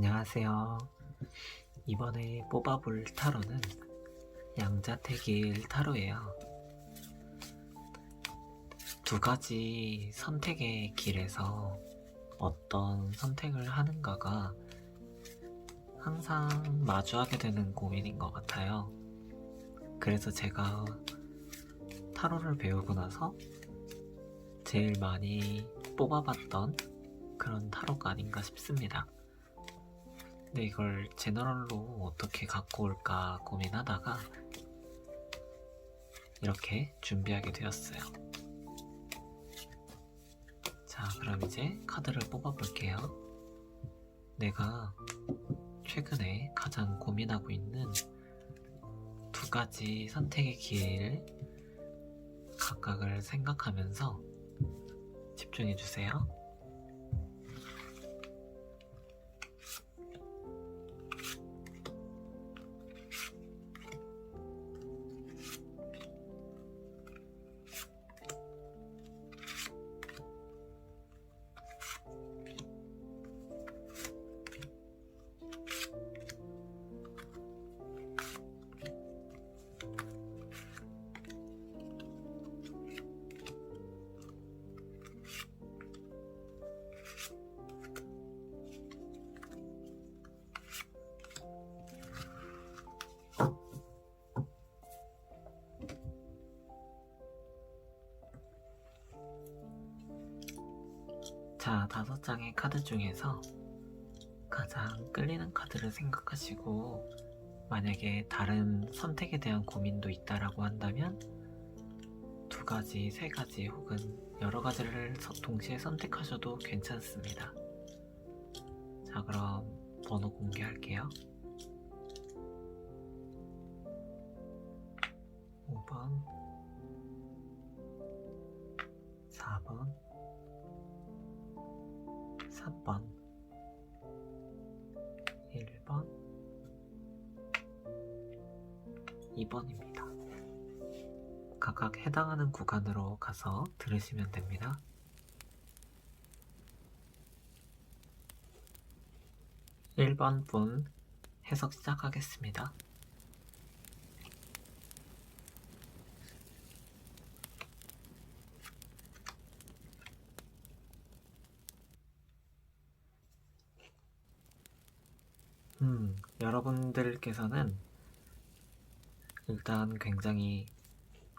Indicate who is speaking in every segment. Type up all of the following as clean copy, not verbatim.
Speaker 1: 안녕하세요. 이번에 뽑아볼 타로는 양자택일 타로예요. 두 가지 선택의 길에서 어떤 선택을 하는가가 항상 마주하게 되는 고민인 것 같아요. 그래서 제가 타로를 배우고 나서 제일 많이 뽑아봤던 그런 타로가 아닌가 싶습니다. 근데 이걸 제너럴로 어떻게 갖고 올까 고민하다가 이렇게 준비하게 되었어요. 자, 그럼 이제 카드를 뽑아볼게요. 내가 최근에 가장 고민하고 있는 두 가지 선택의 길 각각을 생각하면서 집중해주세요. 자, 5장의 카드 중에서 가장 끌리는 카드를 생각하시고 만약에 다른 선택에 대한 고민도 있다라고 한다면 두 가지, 세 가지 혹은 여러 가지를 동시에 선택하셔도 괜찮습니다. 자, 그럼 번호 공개할게요. 5번, 4번, 3번, 1번, 2번입니다. 각각 해당하는 구간으로 가서 들으시면 됩니다. (1번) 분 해석 시작하겠습니다. 여러분들께서는 일단 굉장히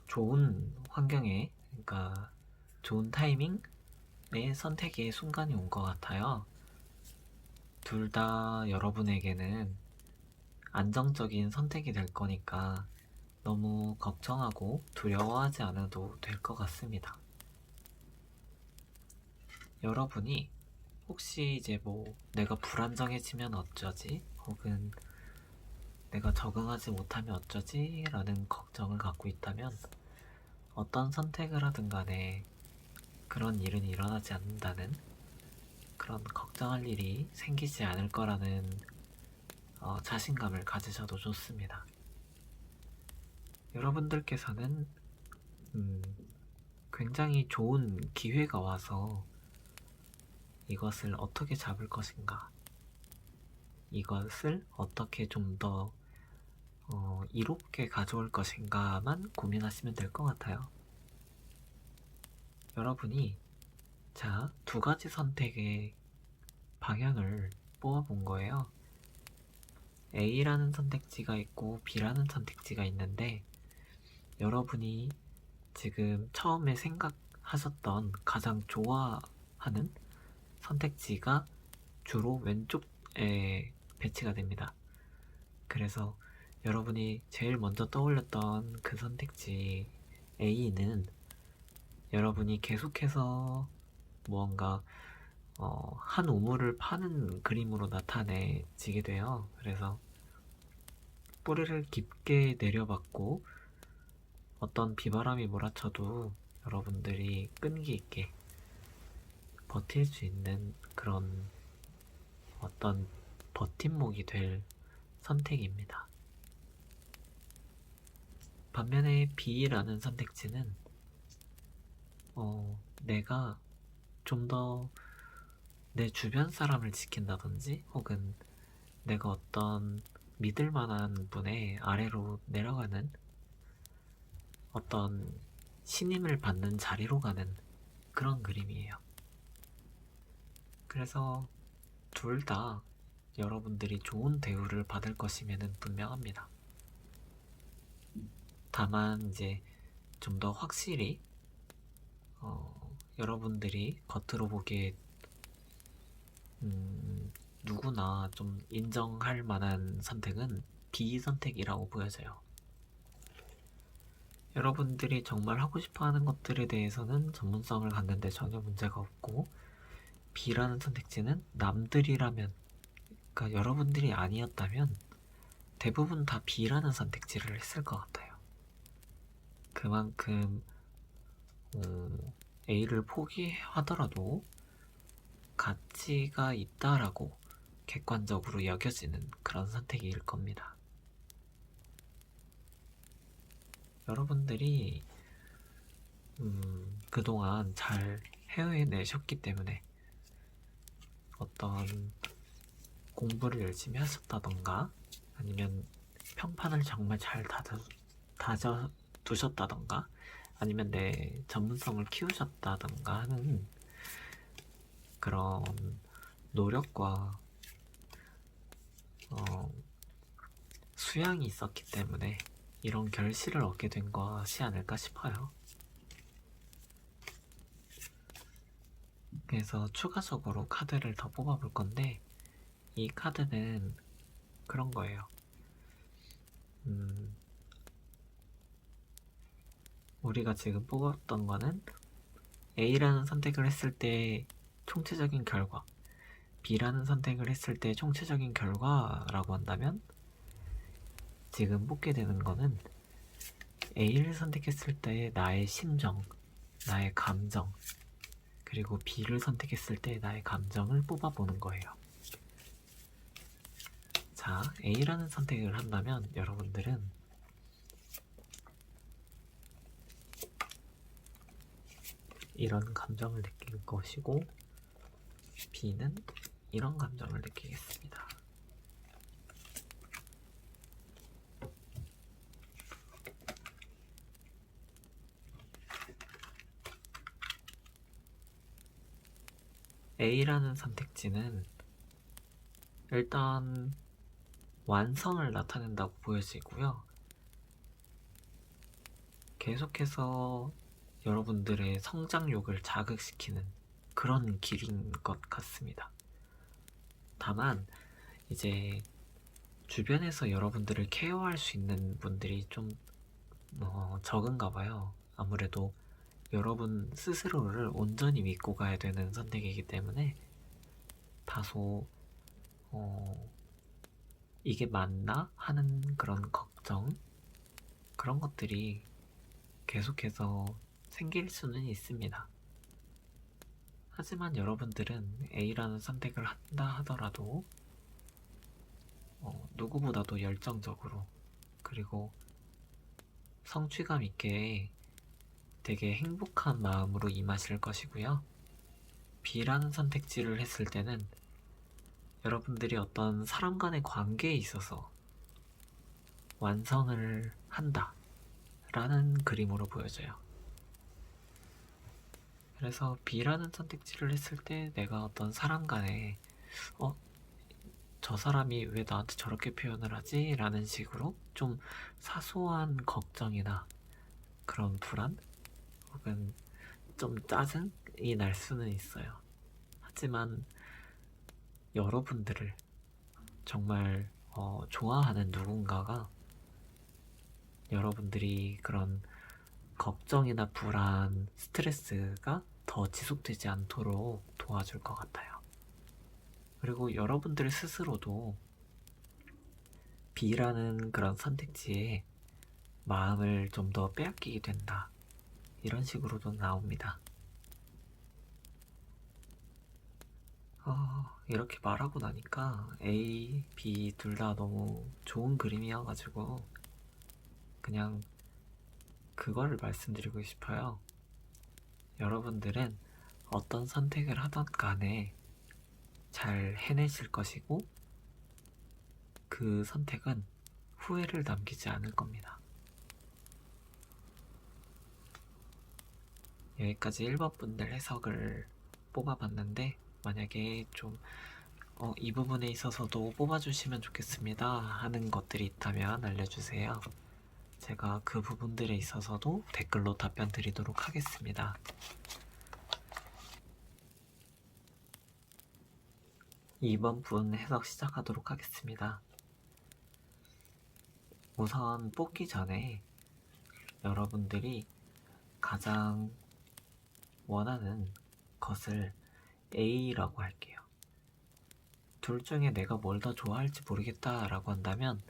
Speaker 1: 좋은 환경에, 그러니까 좋은 타이밍에 선택의 순간이 온 것 같아요. 둘 다 여러분에게는 안정적인 선택이 될 거니까 너무 걱정하고 두려워하지 않아도 될 것 같습니다. 여러분이 혹시 이제 내가 불안정해지면 어쩌지? 혹은 내가 적응하지 못하면 어쩌지? 라는 걱정을 갖고 있다면 어떤 선택을 하든 간에 그런 일은 일어나지 않는다는, 그런 걱정할 일이 생기지 않을 거라는 자신감을 가지셔도 좋습니다. 여러분들께서는 굉장히 좋은 기회가 와서 이것을 어떻게 잡을 것인가, 이것을 어떻게 좀 더 이롭게 가져올 것인가만 고민하시면 될 것 같아요. 여러분이 두 가지 선택의 방향을 뽑아본 거예요. A라는 선택지가 있고 B라는 선택지가 있는데 여러분이 지금 처음에 생각하셨던 가장 좋아하는 선택지가 주로 왼쪽에 배치가 됩니다. 그래서 여러분이 제일 먼저 떠올렸던 그 선택지 A는 여러분이 계속해서 무언가 한 우물을 파는 그림으로 나타내지게 돼요. 그래서 뿌리를 깊게 내려받고 어떤 비바람이 몰아쳐도 여러분들이 끈기 있게 버틸 수 있는 그런 어떤 버팀목이 될 선택입니다. 반면에 B라는 선택지는 내가 좀 더 내 주변 사람을 지킨다든지 혹은 내가 어떤 믿을 만한 분의 아래로 내려가는 어떤 신임을 받는 자리로 가는 그런 그림이에요. 그래서 둘 다 여러분들이 좋은 대우를 받을 것임에는 분명합니다. 다만 이제 좀 더 확실히 여러분들이 겉으로 보기에 누구나 좀 인정할 만한 선택은 B 선택이라고 보여져요. 여러분들이 정말 하고 싶어 하는 것들에 대해서는 전문성을 갖는데 전혀 문제가 없고, B라는 선택지는 남들이라면, 그러니까 여러분들이 아니었다면 대부분 다 B라는 선택지를 했을 것 같아요. 그만큼 A를 포기하더라도 가치가 있다라고 객관적으로 여겨지는 그런 선택일 겁니다. 여러분들이 그동안 잘 헤어내셨기 때문에 어떤 공부를 열심히 하셨다던가 아니면 평판을 정말 잘 다져두셨다던가 아니면 내 전문성을 키우셨다던가 하는 그런 노력과 수양이 있었기 때문에 이런 결실을 얻게 된 것이 아닐까 싶어요. 그래서 추가적으로 카드를 더 뽑아볼 건데, 이 카드는 그런 거예요. 우리가 지금 뽑았던 거는 A라는 선택을 했을 때 총체적인 결과, B라는 선택을 했을 때 총체적인 결과라고 한다면, 지금 뽑게 되는 거는 A를 선택했을 때의 나의 심정, 나의 감정, 그리고 B를 선택했을 때 나의 감정을 뽑아보는 거예요. 자, A라는 선택을 한다면 여러분들은 이런 감정을 느낄 것이고, B는 이런 감정을 느끼겠습니다. A라는 선택지는 일단 완성을 나타낸다고 보여지고요. 계속해서 여러분들의 성장욕을 자극시키는 그런 길인 것 같습니다. 다만 이제 주변에서 여러분들을 케어할 수 있는 분들이 좀 적은가 봐요. 아무래도 여러분 스스로를 온전히 믿고 가야 되는 선택이기 때문에 다소 이게 맞나? 하는 그런 걱정, 그런 것들이 계속해서 생길 수는 있습니다. 하지만 여러분들은 A라는 선택을 한다 하더라도 누구보다도 열정적으로, 그리고 성취감 있게 되게 행복한 마음으로 임하실 것이고요. B라는 선택지를 했을 때는 여러분들이 어떤 사람 간의 관계에 있어서 완성을 한다 라는 그림으로 보여져요. 그래서 B라는 선택지를 했을 때 내가 어떤 사람 간에 저 사람이 왜 나한테 저렇게 표현을 하지? 라는 식으로 좀 사소한 걱정이나 그런 불안 혹은 좀 짜증이 날 수는 있어요. 하지만 여러분들을 정말 좋아하는 누군가가 여러분들이 그런 걱정이나 불안, 스트레스가 더 지속되지 않도록 도와줄 것 같아요. 그리고 여러분들 스스로도 B라는 그런 선택지에 마음을 좀 더 빼앗기게 된다. 이런 식으로도 나옵니다. 이렇게 말하고 나니까 A, B 둘 다 너무 좋은 그림이어가지고 그냥 그거를 말씀드리고 싶어요. 여러분들은 어떤 선택을 하던 간에 잘 해내실 것이고, 그 선택은 후회를 남기지 않을 겁니다. 여기까지 1번 분들 해석을 뽑아봤는데, 만약에 좀 이 부분에 있어서도 뽑아주시면 좋겠습니다 하는 것들이 있다면 알려주세요. 제가 그 부분들에 있어서도 댓글로 답변 드리도록 하겠습니다. 2번 분 해석 시작하도록 하겠습니다. 우선 뽑기 전에 여러분들이 가장 원하는 것을 A라고 할게요. 둘 중에 내가 뭘 더 좋아할지 모르겠다 라고 한다면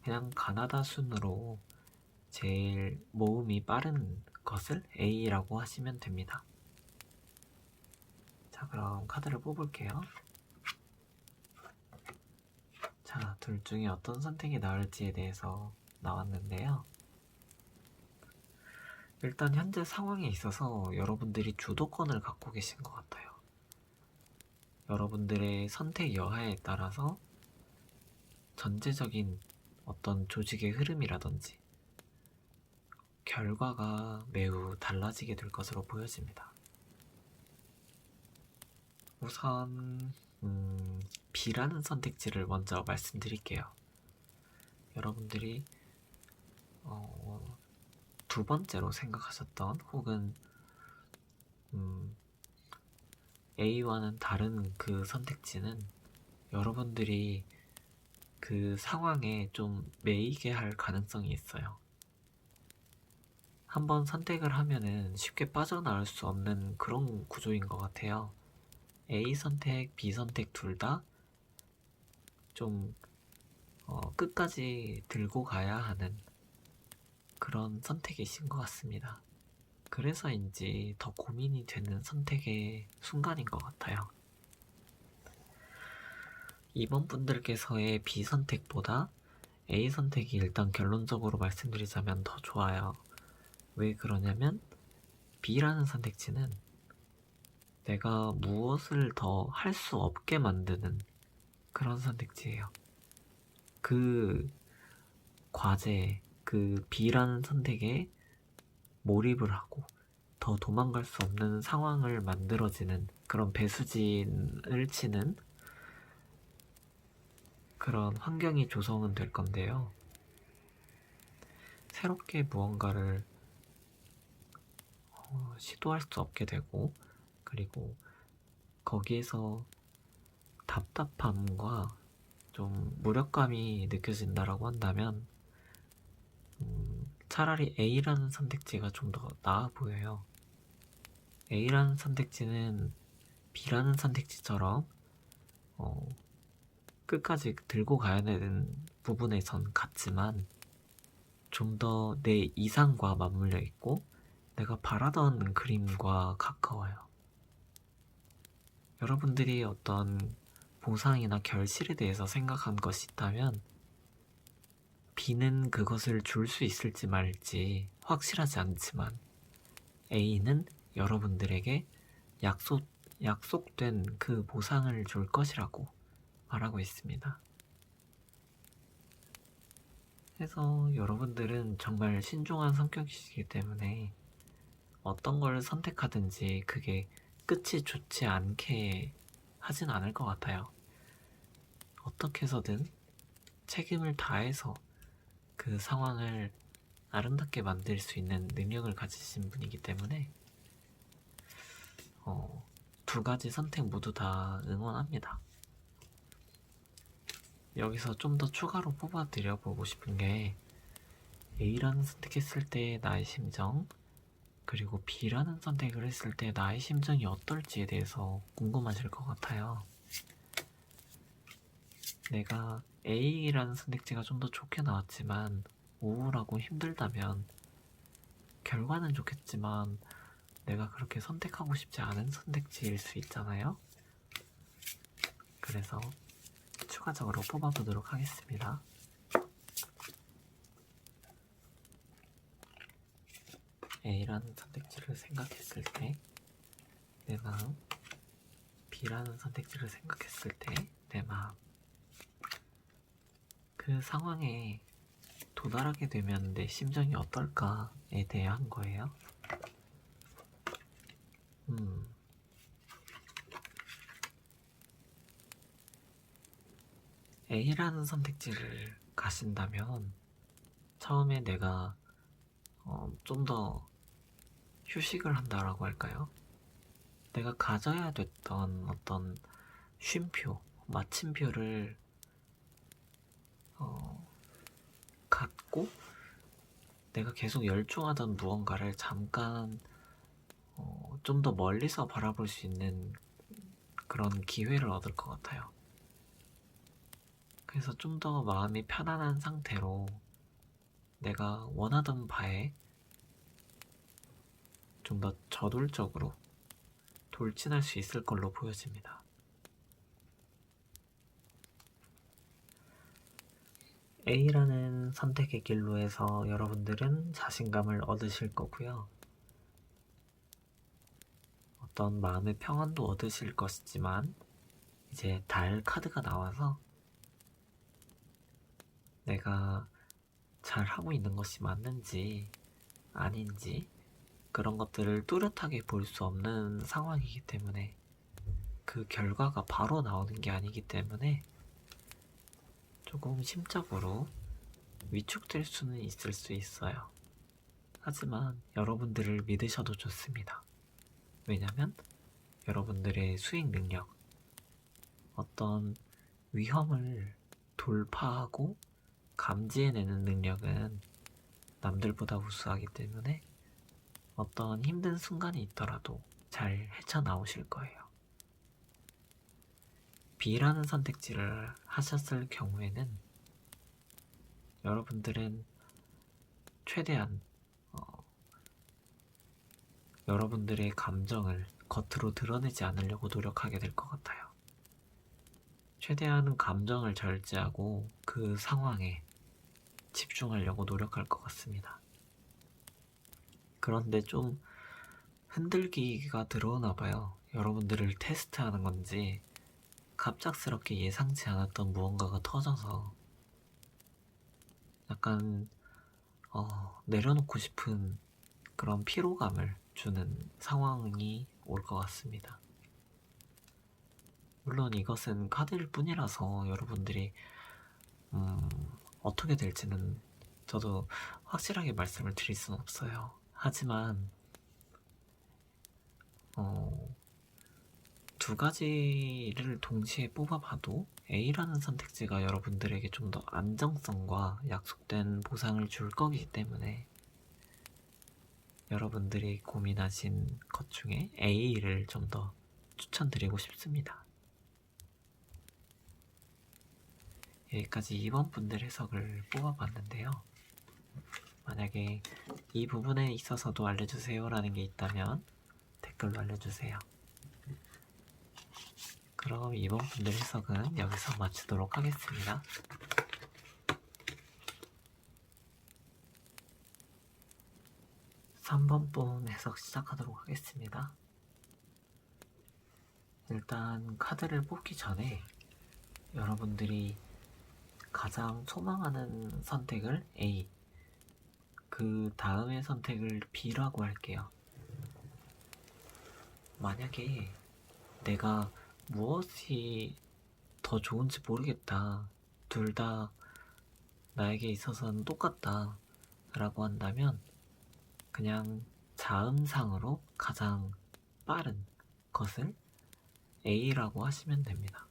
Speaker 1: 그냥 가나다 순으로 제일 모음이 빠른 것을 A라고 하시면 됩니다. 자, 그럼 카드를 뽑을게요. 자, 둘 중에 어떤 선택이 나을지에 대해서 나왔는데요. 일단 현재 상황에 있어서 여러분들이 주도권을 갖고 계신 것 같아요. 여러분들의 선택 여하에 따라서 전체적인 어떤 조직의 흐름이라든지 결과가 매우 달라지게 될 것으로 보여집니다. 우선 B라는 선택지를 먼저 말씀드릴게요. 여러분들이 두 번째로 생각하셨던 혹은 A와는 다른 그 선택지는 여러분들이 그 상황에 좀 매이게 할 가능성이 있어요. 한번 선택을 하면은 쉽게 빠져나올 수 없는 그런 구조인 것 같아요. A 선택, B 선택 둘 다 좀 끝까지 들고 가야 하는 그런 선택이신 것 같습니다. 그래서인지 더 고민이 되는 선택의 순간인 것 같아요. 이번 분들께서의 B 선택보다 A 선택이 일단 결론적으로 말씀드리자면 더 좋아요. 왜 그러냐면 B라는 선택지는 내가 무엇을 더 할 수 없게 만드는 그런 선택지예요. 그 과제, 그 B라는 선택에 몰입을 하고 더 도망갈 수 없는 상황을 만들어지는 그런 배수진을 치는 그런 환경이 조성은 될 건데요. 새롭게 무언가를 시도할 수 없게 되고, 그리고 거기에서 답답함과 좀 무력감이 느껴진다라고 한다면 차라리 A라는 선택지가 좀 더 나아 보여요. A라는 선택지는 B라는 선택지처럼 끝까지 들고 가야 되는 부분에선 같지만 좀 더 내 이상과 맞물려 있고 내가 바라던 그림과 가까워요. 여러분들이 어떤 보상이나 결실에 대해서 생각한 것이 있다면 B는 그것을 줄 수 있을지 말지 확실하지 않지만 A는 여러분들에게 약속된 그 보상을 줄 것이라고 말하고 있습니다. 그래서 여러분들은 정말 신중한 성격이시기 때문에 어떤 걸 선택하든지 그게 끝이 좋지 않게 하진 않을 것 같아요. 어떻게 해서든 책임을 다해서 그 상황을 아름답게 만들 수 있는 능력을 가지신 분이기 때문에 두 가지 선택 모두 다 응원합니다. 여기서 좀 더 추가로 뽑아드려보고 싶은 게 A라는 선택했을 때 나의 심정, 그리고 B라는 선택을 했을 때 나의 심정이 어떨지에 대해서 궁금하실 것 같아요. 내가 A라는 선택지가 좀 더 좋게 나왔지만 우울하고 힘들다면 결과는 좋겠지만 내가 그렇게 선택하고 싶지 않은 선택지일 수 있잖아요. 그래서 추가적으로 뽑아보도록 하겠습니다. A라는 선택지를 생각했을 때 내 마음, B라는 선택지를 생각했을 때 내 마음. 그 상황에 도달하게 되면 내 심정이 어떨까에 대한 거예요. A라는 선택지를 가신다면 처음에 내가 좀 더 휴식을 한다라고 할까요? 내가 가져야 됐던 어떤 쉼표, 마침표를 갖고 내가 계속 열중하던 무언가를 잠깐 좀 더 멀리서 바라볼 수 있는 그런 기회를 얻을 것 같아요. 그래서 좀 더 마음이 편안한 상태로 내가 원하던 바에 좀 더 저돌적으로 돌진할 수 있을 걸로 보여집니다. A라는 선택의 길로 해서 여러분들은 자신감을 얻으실 거고요. 어떤 마음의 평안도 얻으실 것이지만 이제 달 카드가 나와서 내가 잘 하고 있는 것이 맞는지 아닌지 그런 것들을 뚜렷하게 볼 수 없는 상황이기 때문에 그 결과가 바로 나오는 게 아니기 때문에 조금 심적으로 위축될 수는 있을 수 있어요. 하지만 여러분들을 믿으셔도 좋습니다. 왜냐면 여러분들의 수행 능력, 어떤 위험을 돌파하고 감지해내는 능력은 남들보다 우수하기 때문에 어떤 힘든 순간이 있더라도 잘 헤쳐나오실 거예요. B라는 선택지를 하셨을 경우에는 여러분들은 최대한 여러분들의 감정을 겉으로 드러내지 않으려고 노력하게 될 것 같아요. 최대한 감정을 절제하고 그 상황에 집중하려고 노력할 것 같습니다. 그런데 좀 흔들기가 들어오나 봐요. 여러분들을 테스트하는 건지 갑작스럽게 예상치 않았던 무언가가 터져서 약간 내려놓고 싶은 그런 피로감을 주는 상황이 올 것 같습니다. 물론 이것은 카드일 뿐이라서 여러분들이 어떻게 될지는 저도 확실하게 말씀을 드릴 수는 없어요. 하지만 두 가지를 동시에 뽑아봐도 A라는 선택지가 여러분들에게 좀 더 안정성과 약속된 보상을 줄 거기 때문에 여러분들이 고민하신 것 중에 A를 좀 더 추천드리고 싶습니다. 여기까지 2번 분들 해석을 뽑아봤는데요. 만약에 이 부분에 있어서도 알려주세요 라는 게 있다면 댓글로 알려주세요. 그럼 2번 분들 해석은 여기서 마치도록 하겠습니다. 3번 분 해석 시작하도록 하겠습니다. 일단 카드를 뽑기 전에 여러분들이 가장 소망하는 선택을 A, 그 다음의 선택을 B라고 할게요. 만약에 내가 무엇이 더 좋은지 모르겠다, 둘 다 나에게 있어서는 똑같다 라고 한다면 그냥 자음상으로 가장 빠른 것을 A라고 하시면 됩니다.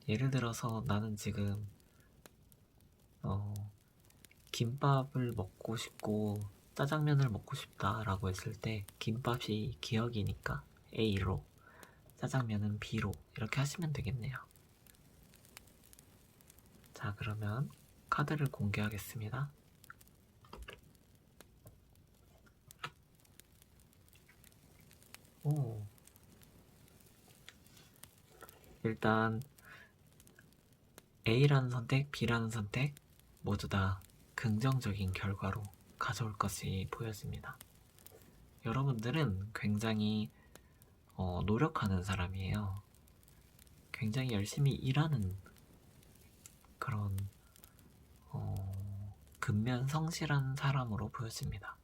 Speaker 1: 예를 들어서 나는 지금 김밥을 먹고 싶고 짜장면을 먹고 싶다 라고 했을 때 김밥이 기억이니까 A로, 짜장면은 B로 이렇게 하시면 되겠네요. 자, 그러면 카드를 공개하겠습니다. 일단 A라는 선택, B라는 선택 모두 다 긍정적인 결과로 가져올 것이 보여집니다. 여러분들은 굉장히 노력하는 사람이에요. 굉장히 열심히 일하는 그런 근면 성실한 사람으로 보여집니다.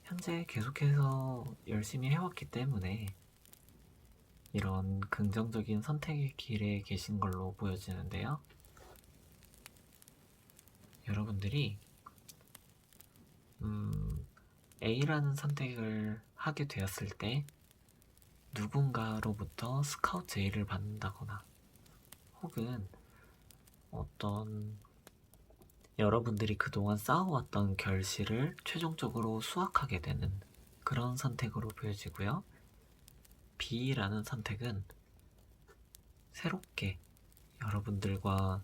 Speaker 1: 현재 계속해서 열심히 해왔기 때문에 이런 긍정적인 선택의 길에 계신 걸로 보여지는데요. 여러분들이 A라는 선택을 하게 되었을 때 누군가로부터 스카우트 A를 받는다거나 혹은 어떤 여러분들이 그동안 쌓아왔던 결실을 최종적으로 수확하게 되는 그런 선택으로 보여지고요. B라는 선택은 새롭게 여러분들과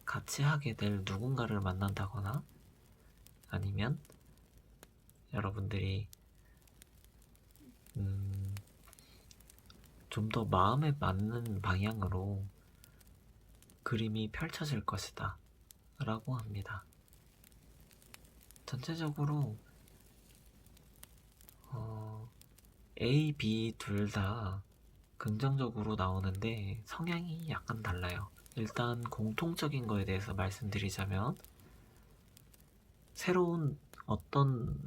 Speaker 1: 같이 하게 될 누군가를 만난다거나 아니면 여러분들이 좀 더 마음에 맞는 방향으로 그림이 펼쳐질 것이다 라고 합니다. 전체적으로 A, B 둘 다 긍정적으로 나오는데 성향이 약간 달라요. 일단 공통적인 거에 대해서 말씀드리자면 새로운 어떤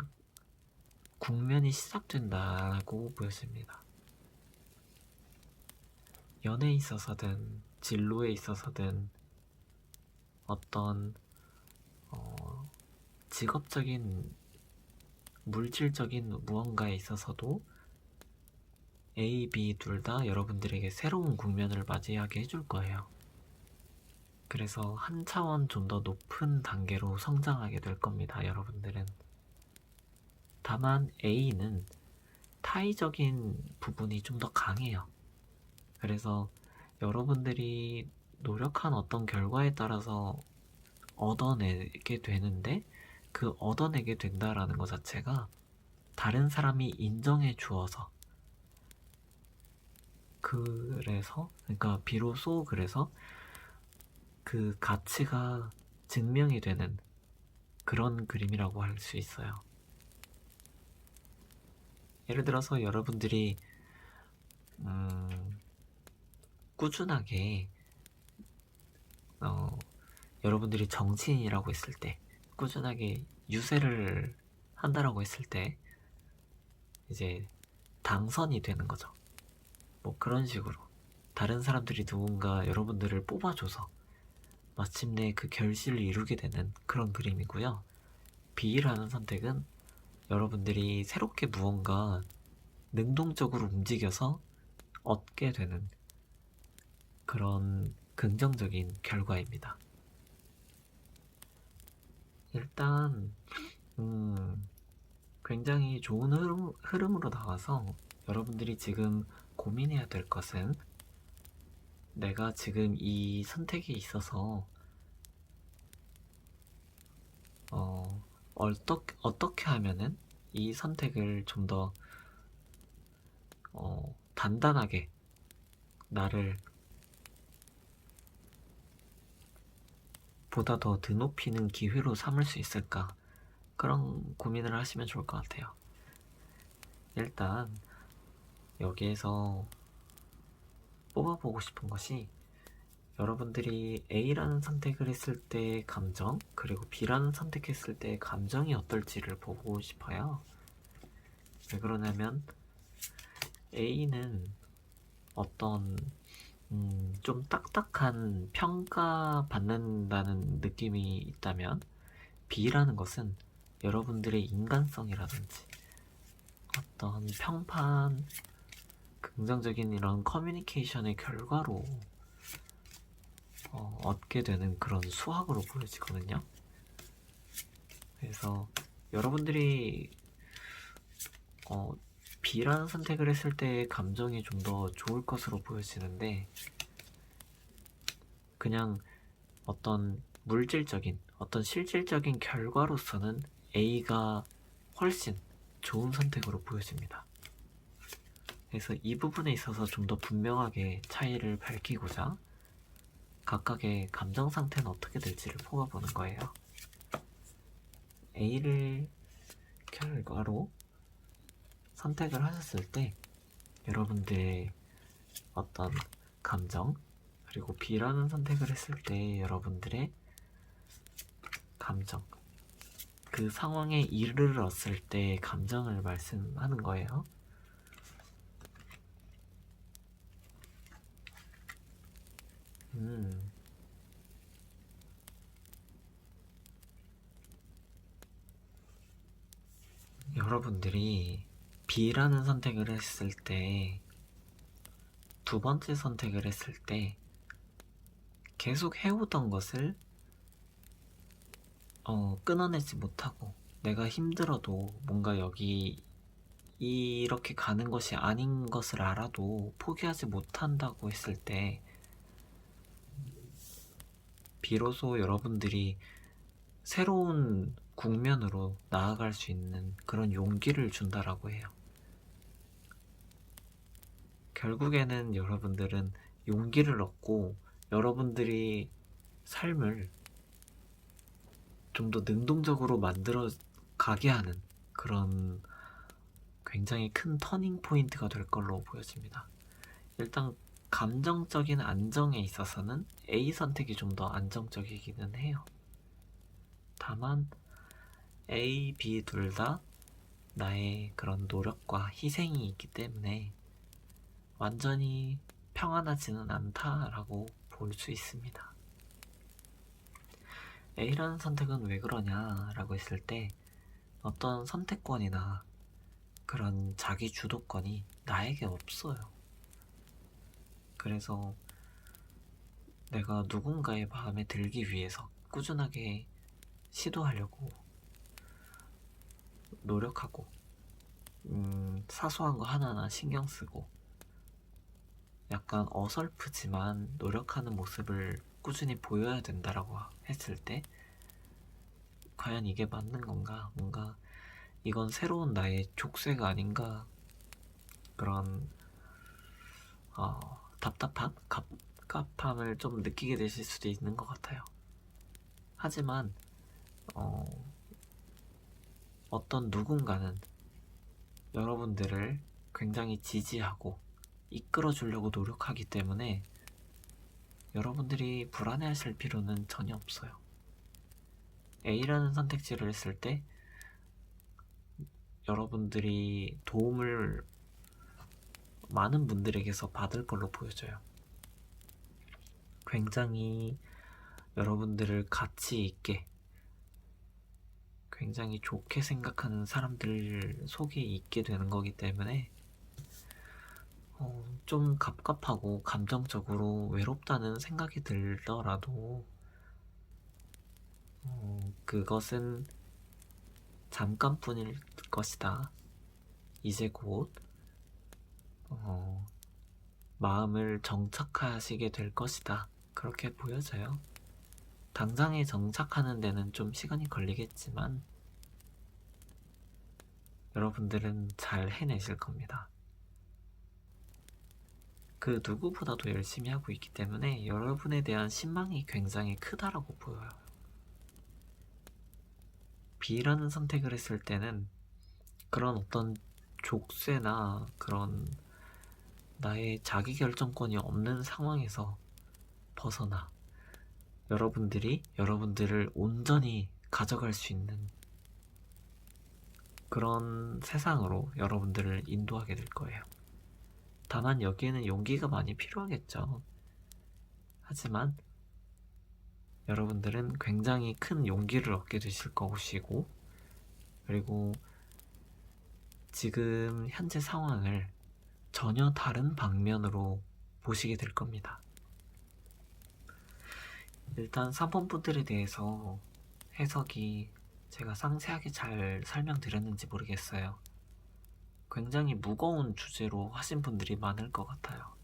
Speaker 1: 국면이 시작된다고 보여집니다. 연애에 있어서든 진로에 있어서든 어떤 직업적인 물질적인 무언가에 있어서도 A, B 둘 다 여러분들에게 새로운 국면을 맞이하게 해줄 거예요. 그래서 한 차원 좀 더 높은 단계로 성장하게 될 겁니다, 여러분들은. 다만 A는 타의적인 부분이 좀 더 강해요. 그래서 여러분들이 노력한 어떤 결과에 따라서 얻어내게 되는데 그 얻어내게 된다라는 것 자체가 다른 사람이 인정해 주어서 그러니까 비로소 그래서 그 가치가 증명이 되는 그런 그림이라고 할 수 있어요. 예를 들어서 여러분들이 꾸준하게 여러분들이 정치인이라고 했을 때 꾸준하게 유세를 한다라고 했을 때 이제 당선이 되는 거죠. 뭐 그런 식으로 다른 사람들이 누군가 여러분들을 뽑아줘서 마침내 그 결실을 이루게 되는 그런 그림이고요. B라는 선택은 여러분들이 새롭게 무언가 능동적으로 움직여서 얻게 되는 그런 긍정적인 결과입니다. 일단 굉장히 좋은 흐름으로 나와서 여러분들이 지금 고민해야 될 것은 내가 지금 이 선택에 있어서 어떻게 하면은 이 선택을 좀 더 단단하게 나를 보다 더 드높이는 기회로 삼을 수 있을까? 그런 고민을 하시면 좋을 것 같아요. 일단 여기에서 뽑아보고 싶은 것이 여러분들이 A라는 선택을 했을 때의 감정 그리고 B라는 선택했을 때의 감정이 어떨지를 보고 싶어요. 왜 그러냐면 A는 어떤 좀 딱딱한 평가받는다는 느낌이 있다면 B라는 것은 여러분들의 인간성이라든지 어떤 평판, 긍정적인 이런 커뮤니케이션의 결과로 얻게 되는 그런 수학으로 보여지거든요. 그래서 여러분들이 B라는 선택을 했을 때의 감정이 좀 더 좋을 것으로 보여지는데 그냥 어떤 물질적인 어떤 실질적인 결과로서는 A가 훨씬 좋은 선택으로 보여집니다. 그래서 이 부분에 있어서 좀 더 분명하게 차이를 밝히고자 각각의 감정 상태는 어떻게 될지를 뽑아보는 거예요. A를 결과로 선택을 하셨을 때 여러분들의 어떤 감정, 그리고 B라는 선택을 했을 때 여러분들의 감정, 그 상황에 이르렀을 때 감정을 말씀하는 거예요. 여러분들이 B라는 선택을 했을 때, 두 번째 선택을 했을 때 계속 해오던 것을 끊어내지 못하고, 내가 힘들어도 뭔가 여기 이렇게 가는 것이 아닌 것을 알아도 포기하지 못한다고 했을 때, 비로소 여러분들이 새로운 국면으로 나아갈 수 있는 그런 용기를 준다라고 해요. 결국에는 여러분들은 용기를 얻고 여러분들이 삶을 좀 더 능동적으로 만들어 가게 하는 그런 굉장히 큰 터닝 포인트가 될 걸로 보여집니다. 일단 감정적인 안정에 있어서는 A 선택이 좀 더 안정적이기는 해요. 다만 A, B 둘 다 나의 그런 노력과 희생이 있기 때문에 완전히 평안하지는 않다라고 볼 수 있습니다. A라는 선택은 왜 그러냐라고 했을 때, 어떤 선택권이나 그런 자기 주도권이 나에게 없어요. 그래서 내가 누군가의 마음에 들기 위해서 꾸준하게 시도하려고 노력하고, 사소한 거 하나하나 신경 쓰고, 약간 어설프지만 노력하는 모습을 꾸준히 보여야 된다라고 했을 때, 과연 이게 맞는 건가? 뭔가 이건 새로운 나의 족쇄가 아닌가? 그런 답답한 갑갑함을 좀 느끼게 되실 수도 있는 것 같아요. 하지만 어떤 누군가는 여러분들을 굉장히 지지하고 이끌어 주려고 노력하기 때문에 여러분들이 불안해하실 필요는 전혀 없어요. A라는 선택지를 했을 때 여러분들이 도움을 많은 분들에게서 받을 걸로 보여져요. 굉장히 여러분들을 가치 있게, 굉장히 좋게 생각하는 사람들 속에 있게 되는 거기 때문에 좀 갑갑하고 감정적으로 외롭다는 생각이 들더라도 그것은 잠깐뿐일 것이다. 이제 곧 마음을 정착하시게 될 것이다. 그렇게 보여져요. 당장에 정착하는 데는 좀 시간이 걸리겠지만 여러분들은 잘 해내실 겁니다. 그 누구보다도 열심히 하고 있기 때문에 여러분에 대한 신망이 굉장히 크다라고 보여요. B라는 선택을 했을 때는 그런 어떤 족쇄나 그런 나의 자기결정권이 없는 상황에서 벗어나 여러분들이 여러분들을 온전히 가져갈 수 있는 그런 세상으로 여러분들을 인도하게 될 거예요. 다만 여기에는 용기가 많이 필요하겠죠. 하지만 여러분들은 굉장히 큰 용기를 얻게 되실 것이고, 그리고 지금 현재 상황을 전혀 다른 방면으로 보시게 될 겁니다. 일단 3번 분들에 대해서 해석이 제가 상세하게 잘 설명드렸는지 모르겠어요. 굉장히 무거운 주제로 하신 분들이 많을 것 같아요.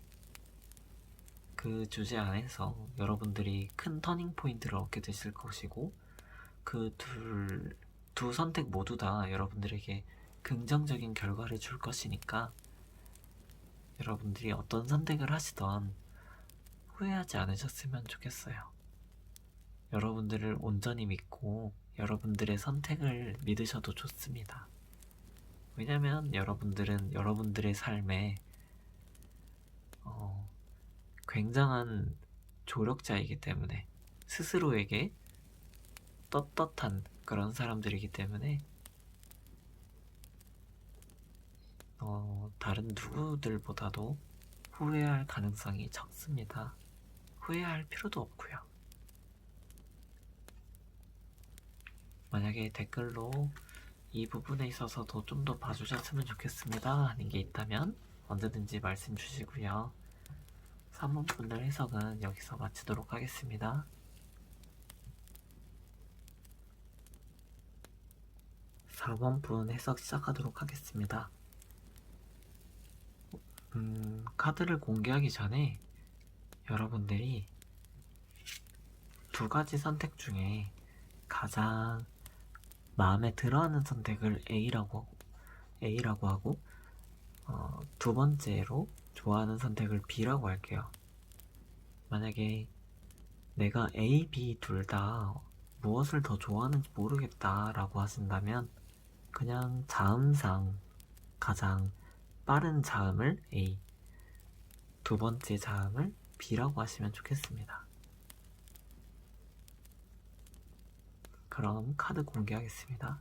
Speaker 1: 그 주제 안에서 여러분들이 큰 터닝 포인트를 얻게 되실 것이고, 그 두 선택 모두 다 여러분들에게 긍정적인 결과를 줄 것이니까 여러분들이 어떤 선택을 하시던 후회하지 않으셨으면 좋겠어요. 여러분들을 온전히 믿고 여러분들의 선택을 믿으셔도 좋습니다. 왜냐면 여러분들은 여러분들의 삶에 굉장한 조력자이기 때문에, 스스로에게 떳떳한 그런 사람들이기 때문에 다른 누구들보다도 후회할 가능성이 적습니다. 후회할 필요도 없고요. 만약에 댓글로 이 부분에 있어서도 좀 더 봐주셨으면 좋겠습니다 하는 게 있다면 언제든지 말씀 주시고요. 3번 분들 해석은 여기서 마치도록 하겠습니다. 4번 분 해석 시작하도록 하겠습니다. 카드를 공개하기 전에 여러분들이 두 가지 선택 중에 가장 마음에 들어하는 선택을 A라고 하고 두 번째로 좋아하는 선택을 B라고 할게요. 만약에 내가 A, B 둘 다 무엇을 더 좋아하는지 모르겠다 라고 하신다면 그냥 자음상 가장 빠른 자음을 A, 두 번째 자음을 B라고 하시면 좋겠습니다. 그럼 카드 공개하겠습니다.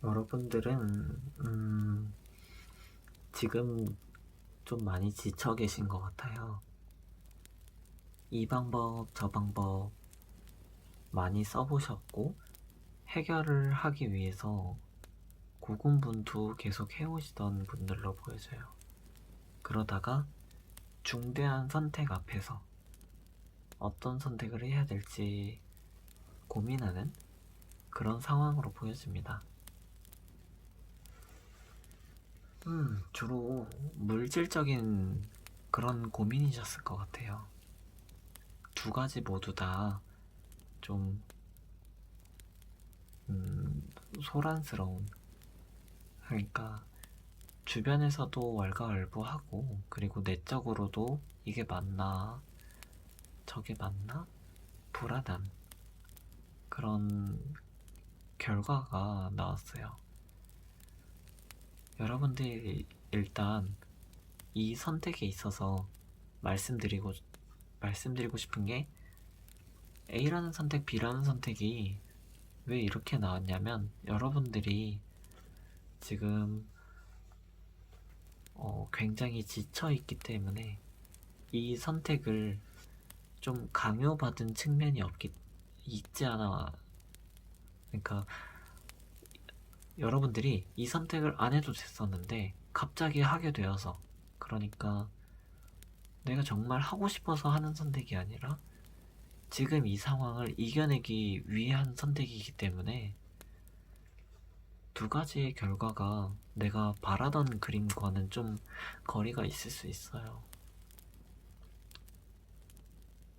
Speaker 1: 여러분들은 지금 좀 많이 지쳐 계신 것 같아요. 이 방법 저 방법 많이 써보셨고 해결을 하기 위해서 고군분투 계속 해오시던 분들로 보여져요. 그러다가 중대한 선택 앞에서 어떤 선택을 해야 될지 고민하는 그런 상황으로 보여집니다. 주로 물질적인 그런 고민이셨을 것 같아요. 두 가지 모두 다 좀 소란스러운, 그러니까 주변에서도 왈가왈부하고 그리고 내적으로도 이게 맞나 저게 맞나 불안한 그런 결과가 나왔어요. 여러분들이 일단 이 선택에 있어서 말씀드리고 싶은 게 A라는 선택, B라는 선택이 왜 이렇게 나왔냐면 여러분들이 지금 굉장히 지쳐있기 때문에 이 선택을 좀 강요받은 측면이 있지 않아. 그러니까 여러분들이 이 선택을 안 해도 됐었는데 갑자기 하게 되어서, 그러니까 내가 정말 하고 싶어서 하는 선택이 아니라 지금 이 상황을 이겨내기 위한 선택이기 때문에 두 가지의 결과가 내가 바라던 그림과는 좀 거리가 있을 수 있어요.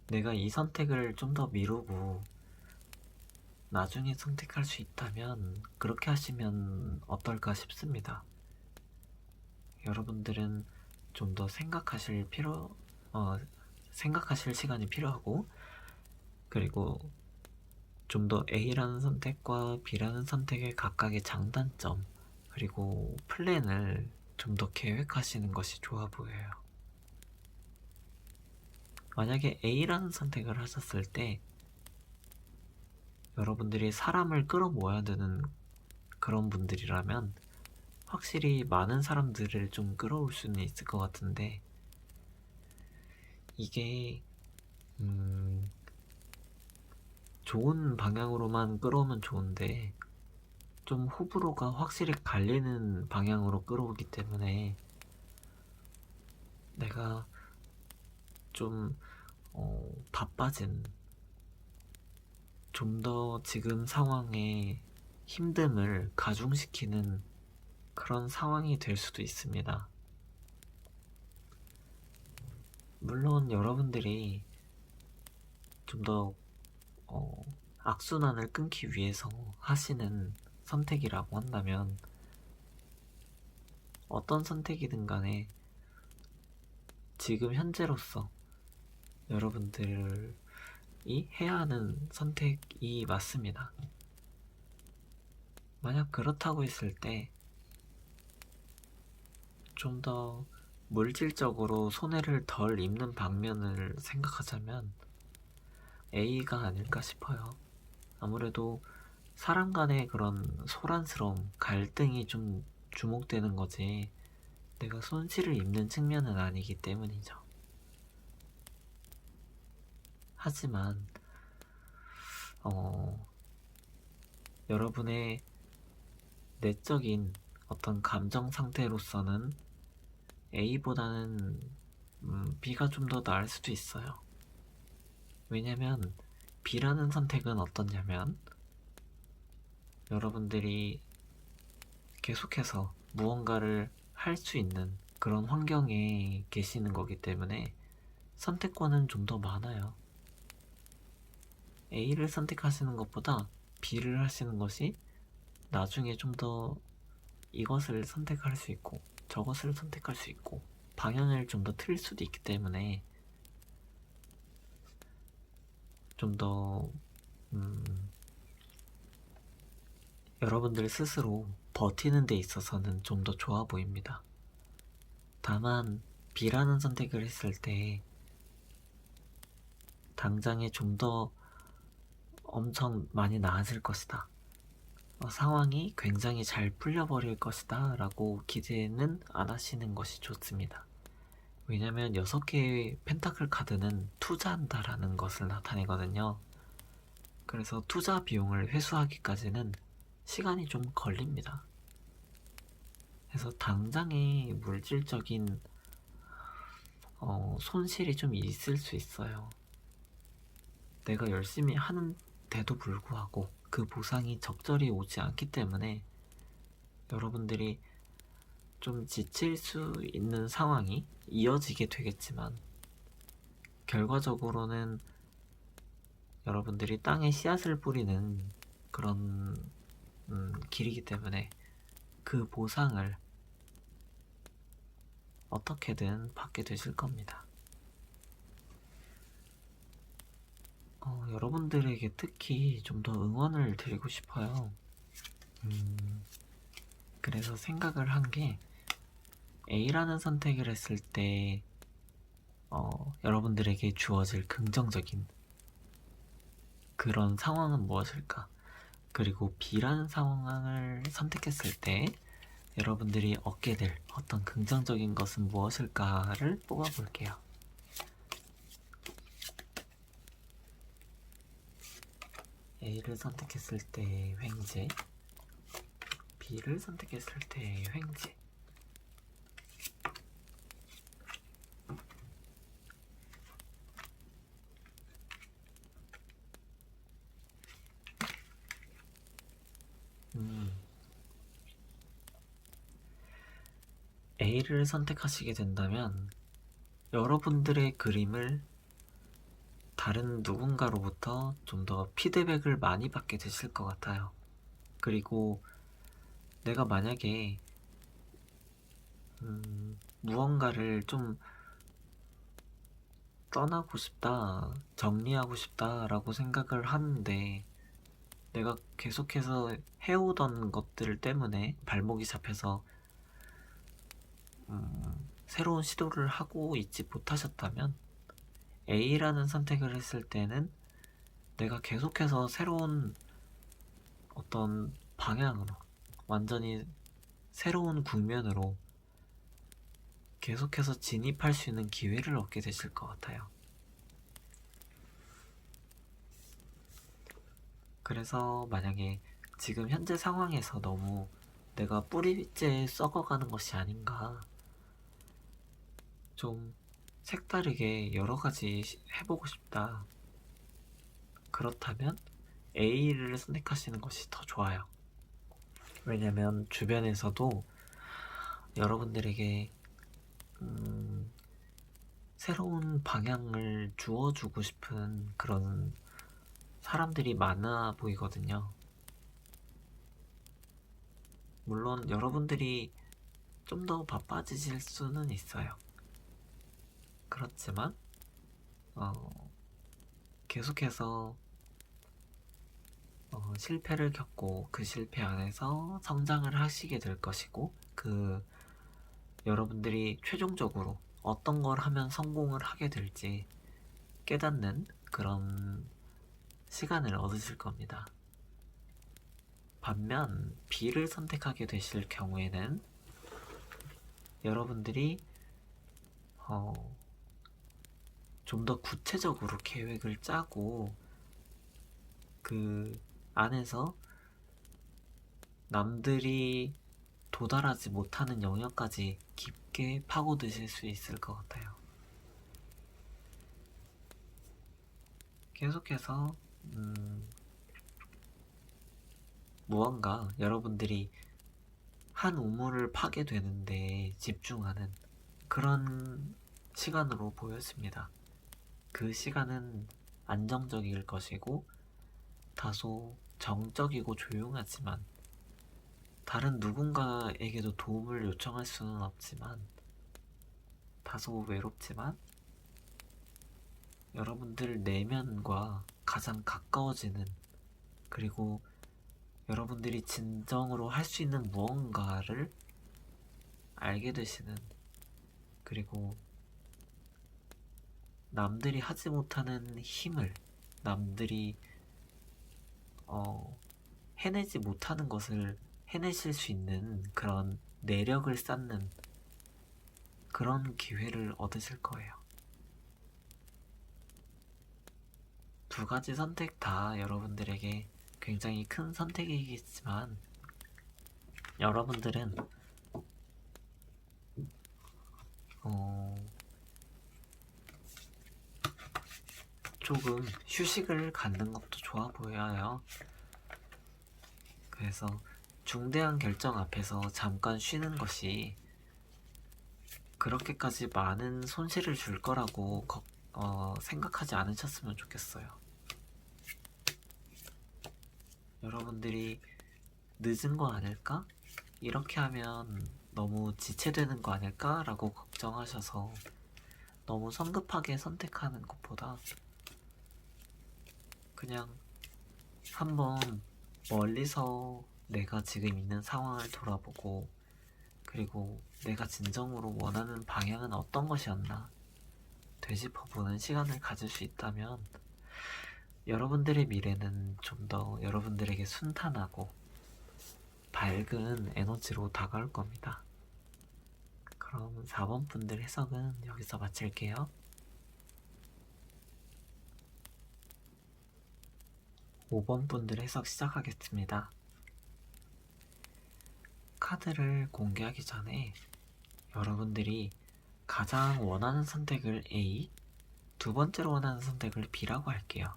Speaker 1: 내가 이 선택을 좀 더 미루고 나중에 선택할 수 있다면 그렇게 하시면 어떨까 싶습니다. 여러분들은 좀 더 생각하실 시간이 필요하고, 그리고 좀 더 A라는 선택과 B라는 선택의 각각의 장단점 그리고 플랜을 좀 더 계획하시는 것이 좋아 보여요. 만약에 A라는 선택을 하셨을 때 여러분들이 사람을 끌어모아야 되는 그런 분들이라면 확실히 많은 사람들을 좀 끌어올 수는 있을 것 같은데, 이게 좋은 방향으로만 끌어오면 좋은데 좀 호불호가 확실히 갈리는 방향으로 끌어오기 때문에 내가 좀 바빠진, 좀 더 지금 상황에 힘듦을 가중시키는 그런 상황이 될 수도 있습니다. 물론 여러분들이 좀 더 악순환을 끊기 위해서 하시는 선택이라고 한다면 어떤 선택이든 간에 지금 현재로서 여러분들이 해야 하는 선택이 맞습니다. 만약 그렇다고 했을 때 좀 더 물질적으로 손해를 덜 입는 방면을 생각하자면 A가 아닐까 싶어요. 아무래도 사람 간의 그런 소란스러움, 갈등이 좀 주목되는 거지 내가 손실을 입는 측면은 아니기 때문이죠. 하지만 여러분의 내적인 어떤 감정 상태로서는 A보다는 B가 좀 더 나을 수도 있어요. 왜냐면 B라는 선택은 어떠냐면 여러분들이 계속해서 무언가를 할 수 있는 그런 환경에 계시는 거기 때문에 선택권은 좀 더 많아요. A를 선택하시는 것보다 B를 하시는 것이 나중에 좀 더 이것을 선택할 수 있고 저것을 선택할 수 있고 방향을 좀 더 틀 수도 있기 때문에 좀 더 여러분들 스스로 버티는 데 있어서는 좀 더 좋아 보입니다. 다만 B라는 선택을 했을 때 당장에 좀 더 엄청 많이 나아질 것이다. 상황이 굉장히 잘 풀려버릴 것이다 라고 기대는 안 하시는 것이 좋습니다. 왜냐면 6개의 펜타클 카드는 투자한다 라는 것을 나타내거든요. 그래서 투자 비용을 회수하기까지는 시간이 좀 걸립니다. 그래서 당장의 물질적인 손실이 좀 있을 수 있어요. 내가 열심히 하는데도 불구하고 그 보상이 적절히 오지 않기 때문에 여러분들이 좀 지칠 수 있는 상황이 이어지게 되겠지만 결과적으로는 여러분들이 땅에 씨앗을 뿌리는 그런 길이기 때문에 그 보상을 어떻게든 받게 되실 겁니다. 여러분들에게 특히 좀 더 응원을 드리고 싶어요. 그래서 생각을 한 게 A라는 선택을 했을 때 여러분들에게 주어질 긍정적인 그런 상황은 무엇일까? 그리고 B라는 상황을 선택했을 때 여러분들이 얻게 될 어떤 긍정적인 것은 무엇일까를 뽑아볼게요. A를 선택했을 때 횡재, B를 선택했을 때 횡재. A를 선택하시게 된다면 여러분들의 그림을 다른 누군가로부터 좀 더 피드백을 많이 받게 되실 것 같아요. 그리고 내가 만약에 무언가를 좀 떠나고 싶다, 정리하고 싶다라고 생각을 하는데 내가 계속해서 해오던 것들 때문에 발목이 잡혀서 새로운 시도를 하고 있지 못하셨다면 A라는 선택을 했을 때는 내가 계속해서 새로운 어떤 방향으로 완전히 새로운 국면으로 계속해서 진입할 수 있는 기회를 얻게 되실 것 같아요. 그래서 만약에 지금 현재 상황에서 너무 내가 뿌리째 썩어가는 것이 아닌가, 좀 색다르게 여러 가지 해보고 싶다. 그렇다면 A를 선택하시는 것이 더 좋아요. 왜냐면 주변에서도 여러분들에게 새로운 방향을 주어주고 싶은 그런 사람들이 많아 보이거든요. 물론 여러분들이 좀 더 바빠지실 수는 있어요. 그렇지만 계속해서 실패를 겪고 그 실패 안에서 성장을 하시게 될 것이고, 여러분들이 최종적으로 어떤 걸 하면 성공을 하게 될지 깨닫는 그런 시간을 얻으실 겁니다. 반면 B를 선택하게 되실 경우에는 여러분들이 좀 더 구체적으로 계획을 짜고 그 안에서 남들이 도달하지 못하는 영역까지 깊게 파고드실 수 있을 것 같아요. 계속해서 무언가 여러분들이 한 우물을 파게 되는데 집중하는 그런 시간으로 보여집니다. 그 시간은 안정적일 것이고 다소 정적이고 조용하지만 다른 누군가에게도 도움을 요청할 수는 없지만 다소 외롭지만 여러분들 내면과 가장 가까워지는, 그리고 여러분들이 진정으로 할 수 있는 무언가를 알게 되시는, 그리고 남들이 하지 못하는 힘을, 남들이 해내지 못하는 것을 해내실 수 있는 그런 내력을 쌓는 그런 기회를 얻으실 거예요. 두 가지 선택 다 여러분들에게 굉장히 큰 선택이겠지만 여러분들은 조금 휴식을 갖는 것도 좋아 보여요. 그래서 중대한 결정 앞에서 잠깐 쉬는 것이 그렇게까지 많은 손실을 줄 거라고 생각하지 않으셨으면 좋겠어요. 여러분들이 늦은 거 아닐까? 이렇게 하면 너무 지체되는 거 아닐까? 라고 걱정하셔서 너무 성급하게 선택하는 것보다 그냥 한번 멀리서 내가 지금 있는 상황을 돌아보고, 그리고 내가 진정으로 원하는 방향은 어떤 것이었나 되짚어보는 시간을 가질 수 있다면 여러분들의 미래는 좀 더 여러분들에게 순탄하고 밝은 에너지로 다가올 겁니다. 그럼 4번 분들 해석은 여기서 마칠게요. 5번 분들 해석 시작하겠습니다. 카드를 공개하기 전에 여러분들이 가장 원하는 선택을 A, 두 번째로 원하는 선택을 B라고 할게요.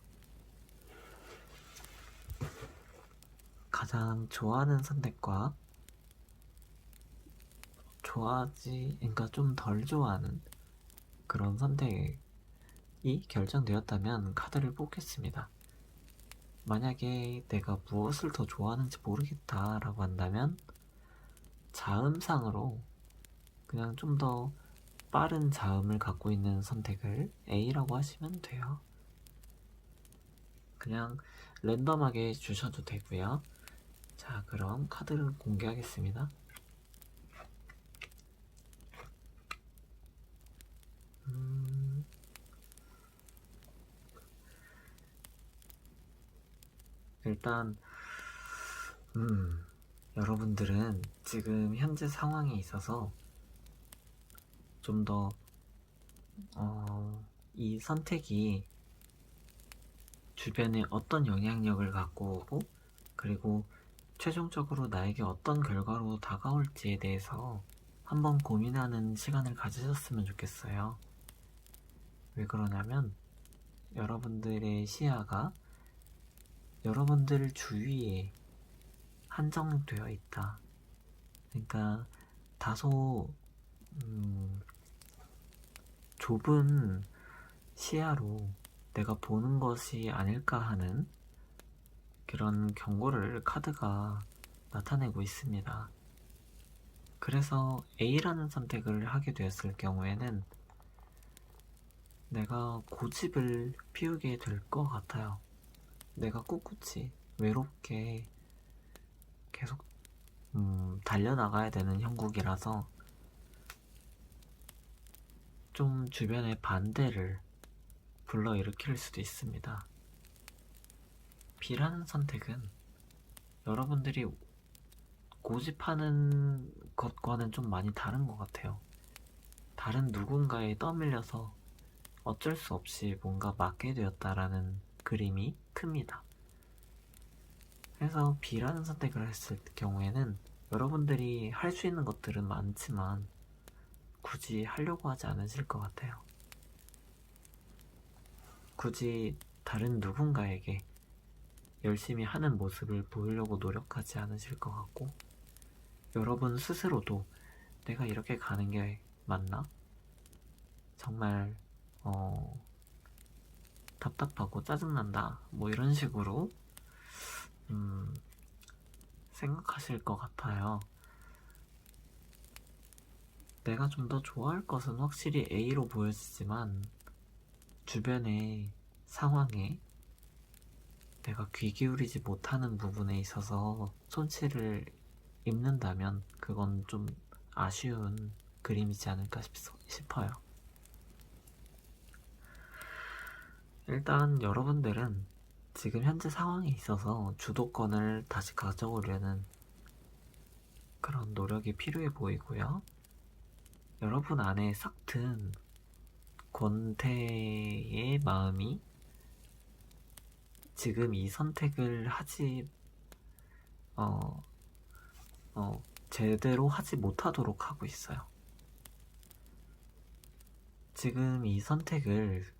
Speaker 1: 가장 좋아하는 선택과 그러니까 좀 덜 좋아하는 그런 선택이 결정되었다면 카드를 뽑겠습니다. 만약에 내가 무엇을 더 좋아하는지 모르겠다 라고 한다면 자음상으로 그냥 좀 더 빠른 자음을 갖고 있는 선택을 A라고 하시면 돼요. 그냥 랜덤하게 주셔도 되고요. 자, 그럼 카드를 공개하겠습니다. 일단 여러분들은 지금 현재 상황에 있어서 좀 더 이 선택이 주변에 어떤 영향력을 갖고 오고, 그리고 최종적으로 나에게 어떤 결과로 다가올지에 대해서 한번 고민하는 시간을 가지셨으면 좋겠어요. 왜 그러냐면 여러분들의 시야가 여러분들 주위에 한정되어 있다. 그러니까 다소 좁은 시야로 내가 보는 것이 아닐까 하는 그런 경고를 카드가 나타내고 있습니다. 그래서 A라는 선택을 하게 되었을 경우에는 내가 고집을 피우게 될 것 같아요. 내가 꿋꿋이 외롭게 계속 달려나가야 되는 형국이라서 좀 주변의 반대를 불러일으킬 수도 있습니다. B라는 선택은 여러분들이 고집하는 것과는 좀 많이 다른 것 같아요. 다른 누군가에 떠밀려서 어쩔 수 없이 뭔가 맡게 되었다라는 그림이 큽니다. 그래서 B라는 선택을 했을 경우에는 여러분들이 할 수 있는 것들은 많지만 굳이 하려고 하지 않으실 것 같아요. 굳이 다른 누군가에게 열심히 하는 모습을 보이려고 노력하지 않으실 것 같고, 여러분 스스로도 내가 이렇게 가는 게 맞나? 정말 답답하고 짜증난다 뭐 이런 식으로 생각하실 것 같아요. 내가 좀 더 좋아할 것은 확실히 A로 보여지지만 주변의 상황에 내가 귀 기울이지 못하는 부분에 있어서 손실을 입는다면 그건 좀 아쉬운 그림이지 않을까 싶어요. 일단 여러분들은 지금 현재 상황에 있어서 주도권을 다시 가져오려는 그런 노력이 필요해 보이고요. 여러분 안에 싹튼 권태의 마음이 지금 이 선택을 제대로 하지 못하도록 하고 있어요. 지금 이 선택을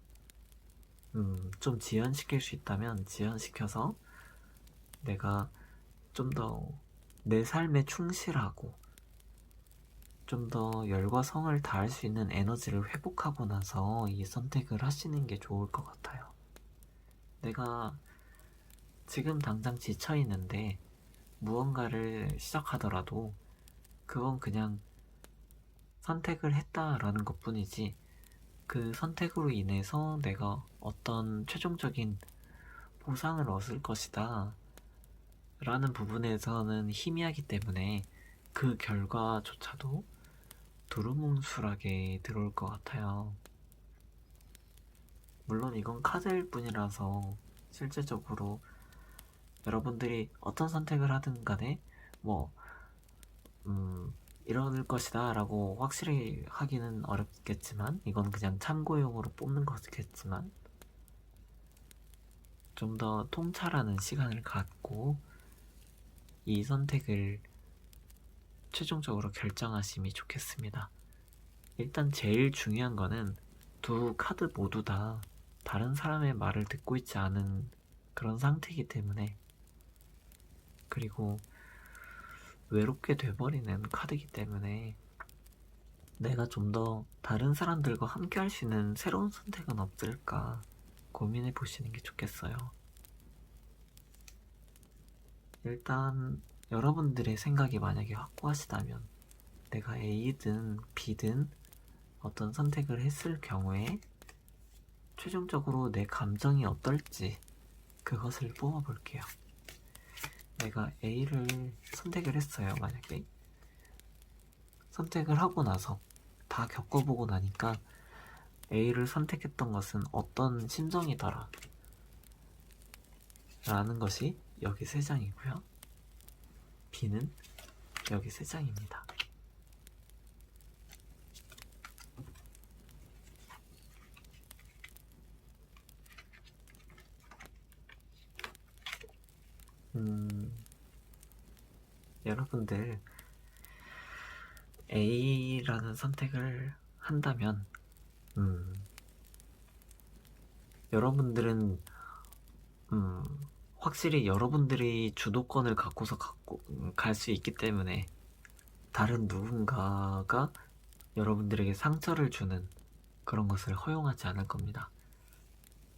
Speaker 1: 좀 지연시킬 수 있다면 지연시켜서 내가 좀 더 내 삶에 충실하고 좀 더 열과 성을 다할 수 있는 에너지를 회복하고 나서 이 선택을 하시는 게 좋을 것 같아요. 내가 지금 당장 지쳐 있는데 무언가를 시작하더라도 그건 그냥 선택을 했다라는 것 뿐이지, 그 선택으로 인해서 내가 어떤 최종적인 보상을 얻을 것이다 라는 부분에서는 희미하기 때문에 그 결과조차도 두루뭉술하게 들어올 것 같아요. 물론 이건 카드일 뿐이라서 실제적으로 여러분들이 어떤 선택을 하든 간에 뭐 이럴 것이다 라고 확실히 하기는 어렵겠지만, 이건 그냥 참고용으로 뽑는 거겠지만, 좀 더 통찰하는 시간을 갖고 이 선택을 최종적으로 결정하심이 좋겠습니다. 일단 제일 중요한 거는 두 카드 모두 다 다른 사람의 말을 듣고 있지 않은 그런 상태이기 때문에, 그리고 외롭게 돼버리는 카드이기 때문에 내가 좀 더 다른 사람들과 함께 할 수 있는 새로운 선택은 없을까 고민해 보시는 게 좋겠어요. 일단 여러분들의 생각이 만약에 확고하시다면 내가 A든 B든 어떤 선택을 했을 경우에 최종적으로 내 감정이 어떨지 그것을 뽑아볼게요. 내가 A를 선택을 했어요. 만약에 선택을 하고 나서 다 겪어보고 나니까 A를 선택했던 것은 어떤 심정이더라 라는 것이 여기 3장이고요. B는 여기 3장입니다. 여러분들 A라는 선택을 한다면 여러분들은 확실히 여러분들이 주도권을 갖고서 갈 수 있기 때문에 다른 누군가가 여러분들에게 상처를 주는 그런 것을 허용하지 않을 겁니다.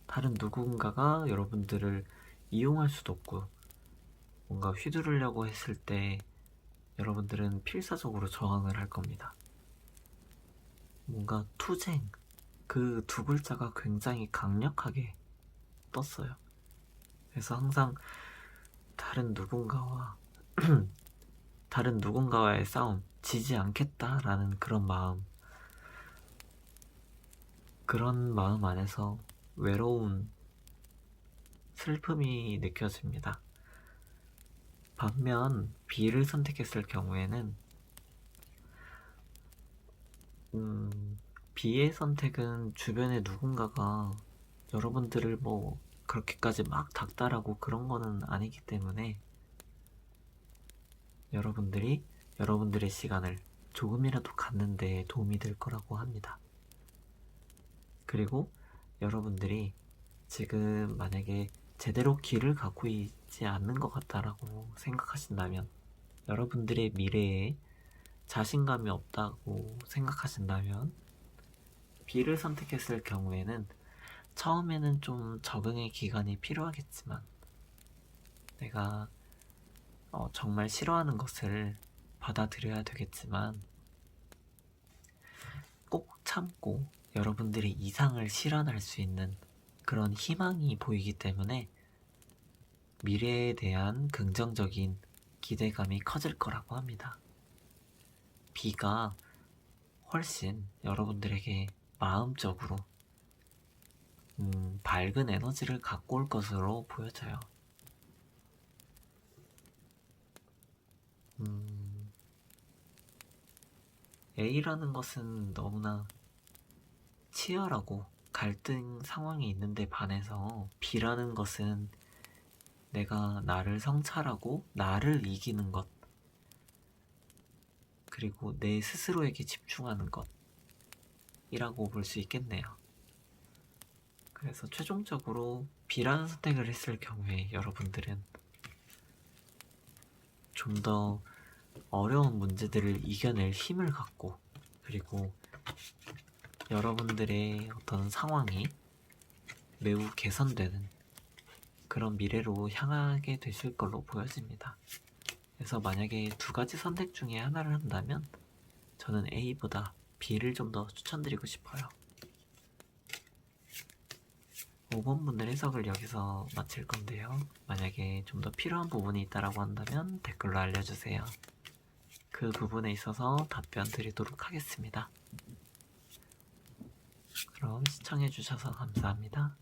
Speaker 1: 다른 누군가가 여러분들을 이용할 수도 없고, 뭔가 휘두르려고 했을 때 여러분들은 필사적으로 저항을 할 겁니다. 뭔가 투쟁, 그 두 글자가 굉장히 강력하게 떴어요. 그래서 항상 다른 누군가와 다른 누군가와의 싸움, 지지 않겠다라는 그런 마음 안에서 외로운 슬픔이 느껴집니다. 반면 B를 선택했을 경우에는 B의 선택은 주변에 누군가가 여러분들을 뭐 그렇게까지 막 닥달하고 그런 거는 아니기 때문에 여러분들이 여러분들의 시간을 조금이라도 갖는 데 도움이 될 거라고 합니다. 그리고 여러분들이 지금 만약에 제대로 길을 갖고 있지 않는 것 같다라고 생각하신다면, 여러분들의 미래에 자신감이 없다고 생각하신다면 B를 선택했을 경우에는 처음에는 좀 적응의 기간이 필요하겠지만, 내가 정말 싫어하는 것을 받아들여야 되겠지만, 꼭 참고 여러분들이 이상을 실현할 수 있는 그런 희망이 보이기 때문에 미래에 대한 긍정적인 기대감이 커질 거라고 합니다. B가 훨씬 여러분들에게 마음적으로 밝은 에너지를 갖고 올 것으로 보여져요. A라는 것은 너무나 치열하고 갈등 상황이 있는데 반해서 B라는 것은 내가 나를 성찰하고 나를 이기는 것, 그리고 내 스스로에게 집중하는 것이라고 볼 수 있겠네요. 그래서 최종적으로 B라는 선택을 했을 경우에 여러분들은 좀 더 어려운 문제들을 이겨낼 힘을 갖고, 그리고 여러분들의 어떤 상황이 매우 개선되는 그런 미래로 향하게 되실 걸로 보여집니다. 그래서 만약에 두 가지 선택 중에 하나를 한다면 저는 A보다 B를 좀 더 추천드리고 싶어요. 5번 분들 해석을 여기서 마칠 건데요. 만약에 좀 더 필요한 부분이 있다라고 한다면 댓글로 알려주세요. 그 부분에 있어서 답변 드리도록 하겠습니다. 그럼 시청해주셔서 감사합니다.